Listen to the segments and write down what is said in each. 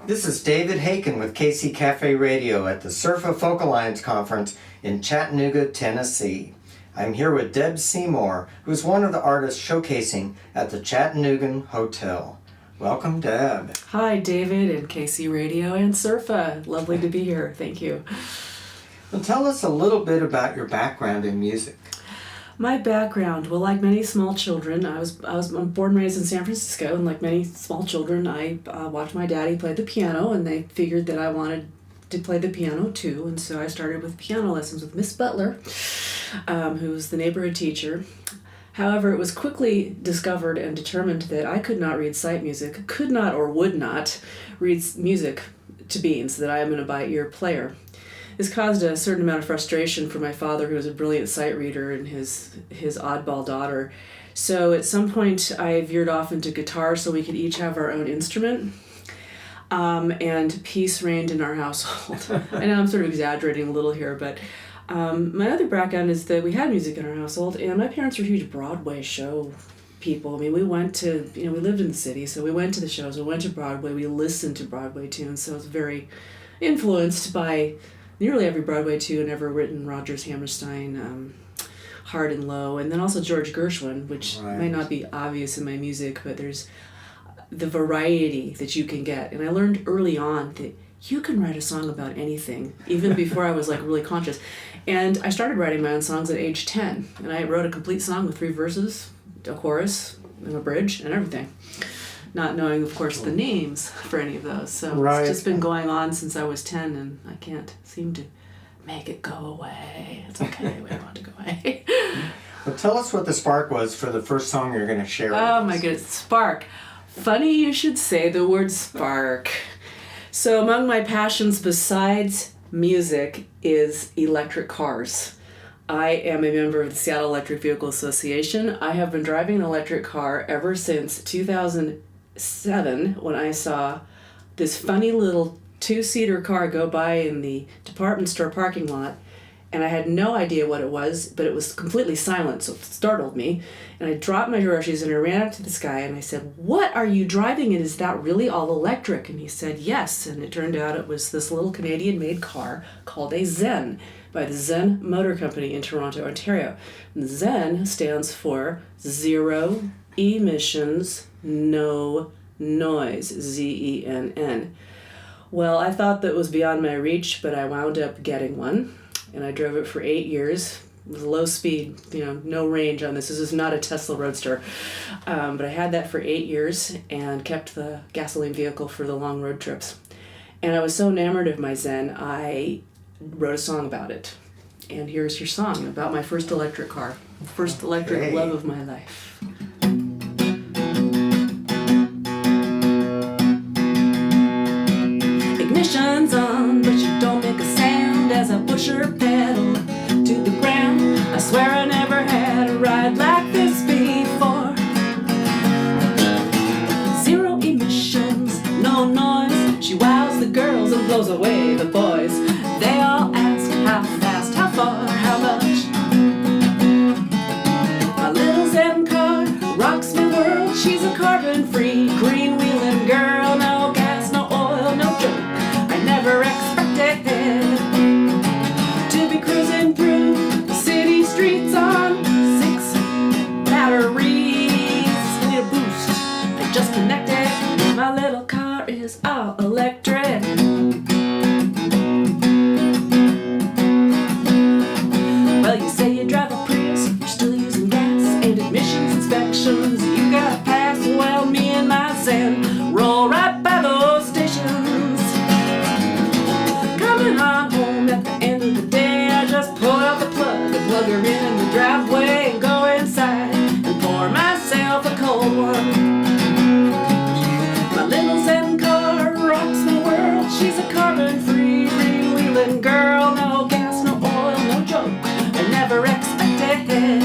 This is David Hakan with KC Cafe Radio at the SERFA Folk Alliance Conference in Chattanooga, Tennessee. I'm here with Deb Seymour, who's one of the artists showcasing at the Chattanooga Hotel. Welcome, Deb. Hi, David and KC Radio and SERFA. Lovely to be here. Thank you. Well, tell us a little bit about your background in music. My background, well, like many small children, I'm born and raised in San Francisco, and like many small children, I watched my daddy play the piano, and they figured that I wanted to play the piano too, and so I started with piano lessons with Miss Butler, who was the neighborhood teacher. However, it was quickly discovered and determined that I could not read sight music, could not or would not read music to beans, that I am an by-ear player. This caused a certain amount of frustration for my father, who was a brilliant sight reader, and his oddball daughter. So at some point I veered off into guitar so we could each have our own instrument. And peace reigned in our household. I know I'm sort of exaggerating a little here, but my other background is that we had music in our household, and my parents were huge Broadway show people. I mean, we went to, we lived in the city, so we went to the shows, we went to Broadway, we listened to Broadway tunes, so I was very influenced by nearly every Broadway tune ever written, Rodgers, Hammerstein, Hard and Low, and then also George Gershwin, which may not be obvious in my music, but there's the variety that you can get. And I learned early on that you can write a song about anything, even before I was like really conscious. And I started writing my own songs at age 10, and I wrote a complete song with 3 verses, a chorus, and a bridge, and everything. Not knowing, of course, the names for any of those. So It's just been going on since I was 10, and I can't seem to make it go away. It's okay, we don't want to go away. Well, tell us what the spark was for the first song you're going to share with us. Oh my goodness, spark. Funny you should say the word spark. So among my passions besides music is electric cars. I am a member of the Seattle Electric Vehicle Association. I have been driving an electric car ever since 2007, when I saw this funny little 2-seater car go by in the department store parking lot, and I had no idea what it was, but it was completely silent, so it startled me. And I dropped my groceries and I ran up to this guy and I said, "What are you driving, and is that really all electric?" And he said, "Yes." And it turned out it was this little Canadian-made car called a Zen by the Zen Motor Company in Toronto, Ontario. And Zen stands for Zero Emissions, No Noise, ZENN. Well, I thought that was beyond my reach, but I wound up getting one, and I drove it for 8 years. It was low speed, no range on this. This is not a Tesla Roadster. But I had that for 8 years and kept the gasoline vehicle for the long road trips. And I was so enamored of my Zen, I wrote a song about it. And here's your song about my first electric car, first electric love of my life. Ignition's on, but you don't make a sound as I push her pedal to the ground. I swear I never had a ride like this before. Zero emissions, no noise. She wows the girls and blows away the boys. They all ask how fast, how far, how much. My little Zen car rocks my world. She's a carbon-free, green-wheeling girl. No gas, no oil, no joke. I never expected to be cruising through the city streets on 6 batteries. I need a boost. I just connected. My little car is all electric. Well, you say you drive a Prius, you're still using gas and emissions inspections. You gotta pass. Well, me and my Zen roll right by those stations. Coming on home at the end of the day, I just pull out the plug and plug her in the driveway and go inside and pour myself a cold one. My little Zen car rocks my world. She's a carbon-free, freewheeling girl. No gas, no oil, no joke. I never expected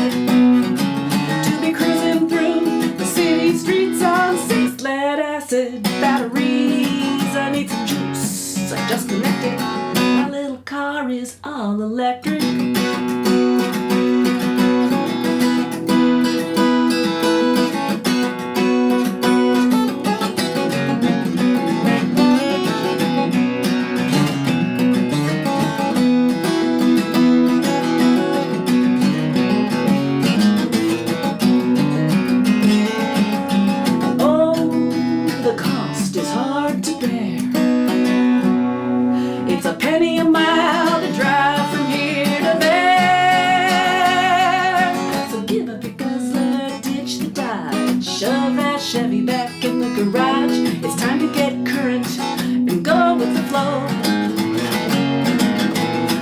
to be cruising through the city streets on 6 lead-acid batteries. I need some juice. I just connected. My little car is all electric. is hard to bear. It's a penny a mile to drive from here to there. So give up your guzzler, ditch the Dodge, shove that Chevy back in the garage. It's time to get current and go with the flow.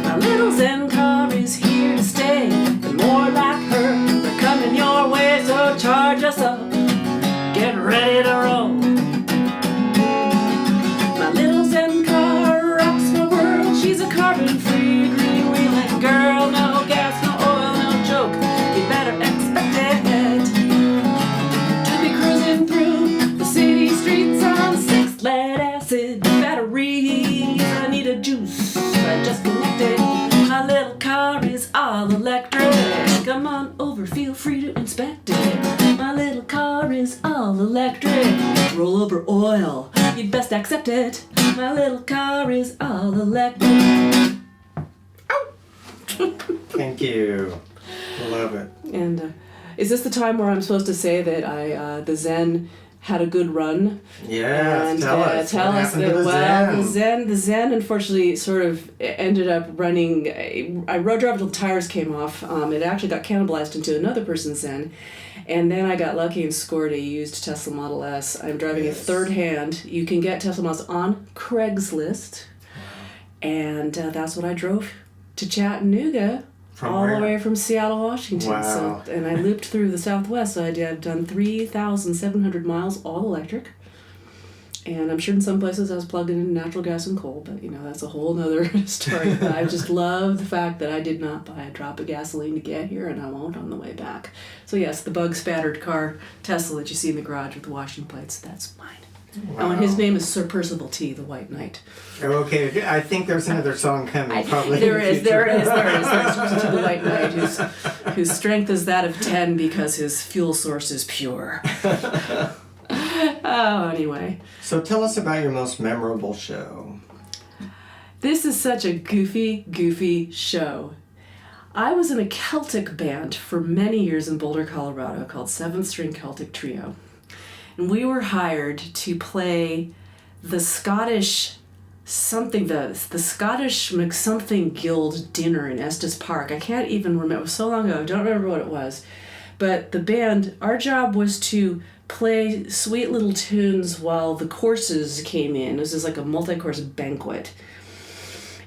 My little Zen car is here to stay, and more like her, they're coming your way. So charge us up, get ready to roll. My little Zen car rocks my world. She's a carbon-free, green-wheeling girl. No gas, no oil, no joke. You better expect it to be cruising through the city streets on 6 lead-acid batteries. I need a juice, I just connected. My little car is all electric. Come on over, feel free to inspect it. My little car is all electric. Roll over oil, you'd best accept it. My little car is all electric. Thank you. Love it. And is this the time where I'm supposed to say that the Zen had a good run? Yes, And, tell us. Tell what us happened to that, the Zen? the Zen unfortunately sort of ended up running. I road drove until the tires came off. It actually got cannibalized into another person's Zen. And then I got lucky and scored a used Tesla Model S. I'm driving a third hand. You can get Tesla Models on Craigslist. And that's what I drove to Chattanooga. From all where? the way from Seattle, Washington. Wow. So, and I looped through the Southwest. So I've done 3,700 miles, all electric. And I'm sure in some places I was plugged in natural gas and coal, but that's a whole nother story. But I just love the fact that I did not buy a drop of gasoline to get here, and I won't on the way back. So yes, the bug-spattered car Tesla that you see in the garage with the washing plates, that's mine. Wow. Oh, and his name is Sir Percival T, the White Knight. Okay, I think there's another song coming. Probably. There is. There's Percival T, the White Knight, whose strength is that of 10 because his fuel source is pure. Oh, anyway. So tell us about your most memorable show. This is such a goofy show. I was in a Celtic band for many years in Boulder, Colorado called 7th String Celtic Trio. And we were hired to play the Scottish something, the Scottish McSomething Guild dinner in Estes Park. I can't even remember. It was so long ago. I don't remember what it was. But the band, our job was to play sweet little tunes while the courses came in. This is like a multi-course banquet.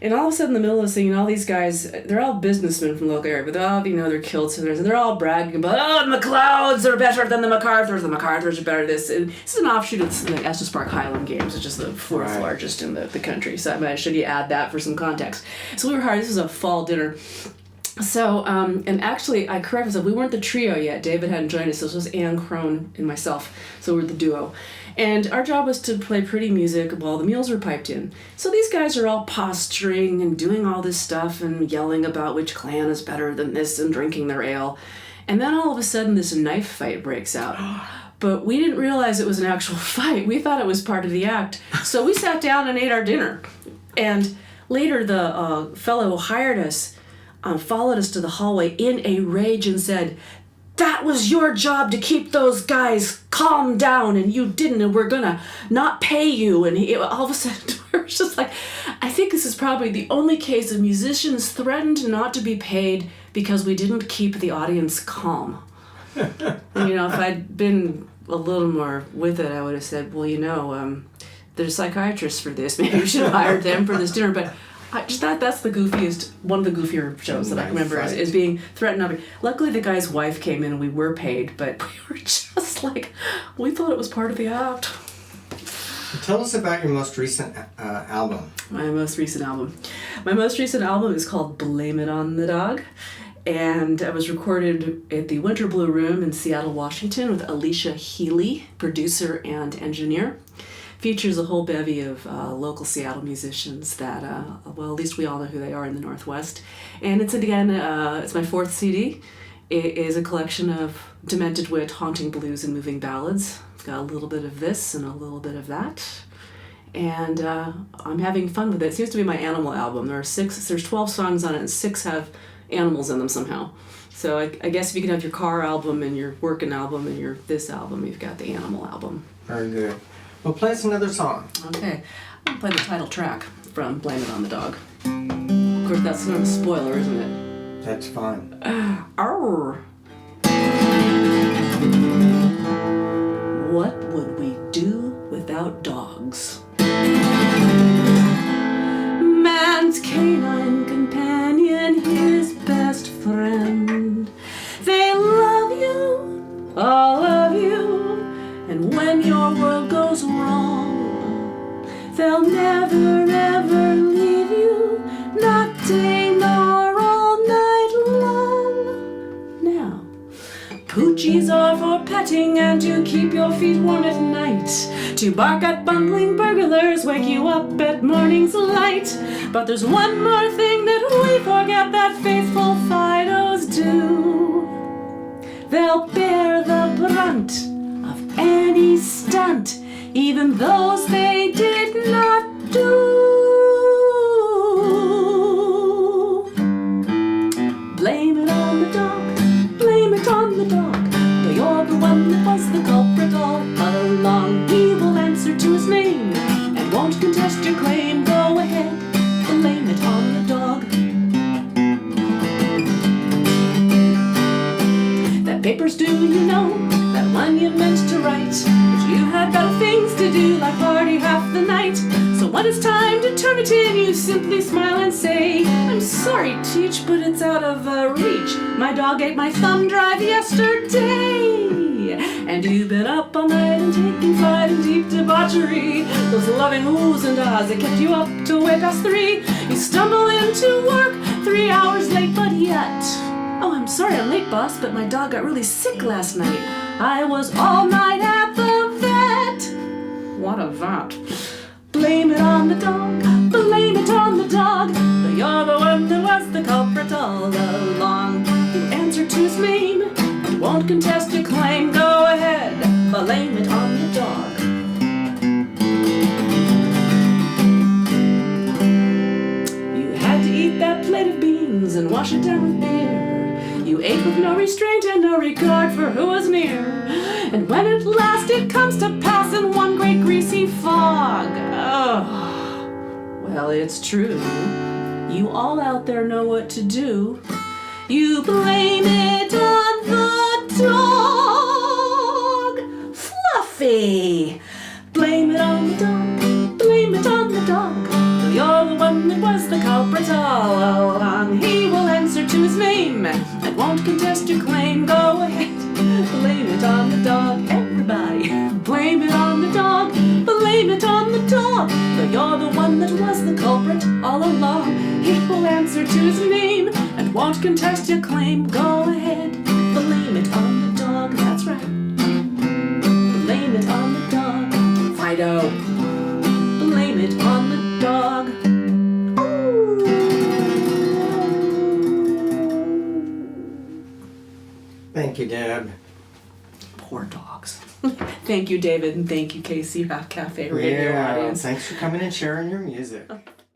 And all of a sudden, in the middle of singing, all these guys, they're all businessmen from the local area, but they're all, they're kilts, and they're all bragging about, oh, the McLeods are better than the MacArthurs are better this. And this is an offshoot of the Estes Park Highland Games, which is the fourth largest in the country. So I should you add that for some context. So we were hired, this was a fall dinner. So, and actually, I correct myself, we weren't the trio yet. David hadn't joined us, so this was Ann Crone and myself, so we were the duo. And our job was to play pretty music while the meals were piped in. So these guys are all posturing and doing all this stuff and yelling about which clan is better than this and drinking their ale. And then all of a sudden, this knife fight breaks out. But we didn't realize it was an actual fight. We thought it was part of the act. So we sat down and ate our dinner. And later, the fellow who hired us followed us to the hallway in a rage and said, that was your job to keep those guys calm down, and you didn't, and we're gonna not pay you. And all of a sudden, we're just like, I think this is probably the only case of musicians threatened not to be paid because we didn't keep the audience calm. And, if I'd been a little more with it, I would have said, well, there's psychiatrists for this. Maybe we should have hired them for this dinner. But I just thought that's one of the goofier shows that I remember is being threatened. Luckily, the guy's wife came in and we were paid, but we were just like, we thought it was part of the act. Tell us about your most recent album. My most recent album is called Blame It on the Dog, and it was recorded at the Winter Blue Room in Seattle, Washington with Alicia Healy, producer and engineer. Features a whole bevy of local Seattle musicians that, at least we all know who they are in the Northwest. And it's my fourth CD. It is a collection of demented wit, haunting blues, and moving ballads. It's got a little bit of this and a little bit of that. And I'm having fun with it. It seems to be my animal album. There's 12 songs on it, and 6 have animals in them somehow. So I guess if you can have your car album and your working album and your this album, you've got the animal album. Very good. Well, play us another song. Okay, I'm gonna play the title track from Blame It on the Dog. Of course, that's sort of a spoiler, isn't it? That's fine. Arr! What would we do without dogs? Man's canine companion, his best friend. They love you, all of you, and when your world goes wrong, they'll never ever leave you, not day nor all night long. Now, poochies are for petting and to keep your feet warm at night, to bark at bungling burglars, wake you up at morning's light. But there's one more thing that we forget that faithful Fidos do. They'll bear the brunt of any stunt, even those they did not do. Blame it on the dog, blame it on the dog, though you're the one that was the culprit all along. He will answer to his name and won't contest your claim. Go ahead, blame it on the dog. That paper's due, you know, that one you meant to write, but you had better things to do, like party half the night. So when it's time to turn it in, you simply smile and say, I'm sorry, Teach, but it's out of reach. My dog ate my thumb drive yesterday. And you've been up all night and taking flight in deep debauchery. Those loving oohs and ahs that kept you up till way past 3. You stumble into work 3 hours late, but yet, oh, I'm sorry I'm late, boss, but my dog got really sick last night. I was all night at the vet. What a vet. Blame it on the dog, blame it on the dog, but you're the one that was the culprit all along. You answer to his name and won't contest your claim. Go ahead, blame it on the dog. You had to eat that plate of beans and wash it down with beer. You ate with no restraint and no regard for who was near. And when at last it comes to pass in one great greasy fog, oh, well, it's true. You all out there know what to do. You blame it on the dog. Fluffy! Blame it on the dog, blame it on the dog. You're the one that was the culprit all along. He will answer to his name and won't contest your claim. Go ahead, blame it on the dog. Everybody, blame it on the dog, blame it on the dog. But you're the one that was the culprit all along. He will answer to his name and won't contest your claim. Go ahead, blame it on the dog. That's right, blame it on the dog. Fido, blame it on the dog. Thank you, Deb. Poor dogs. Thank you, David, and thank you, KC Cafe Radio audience. Thanks for coming and sharing your music.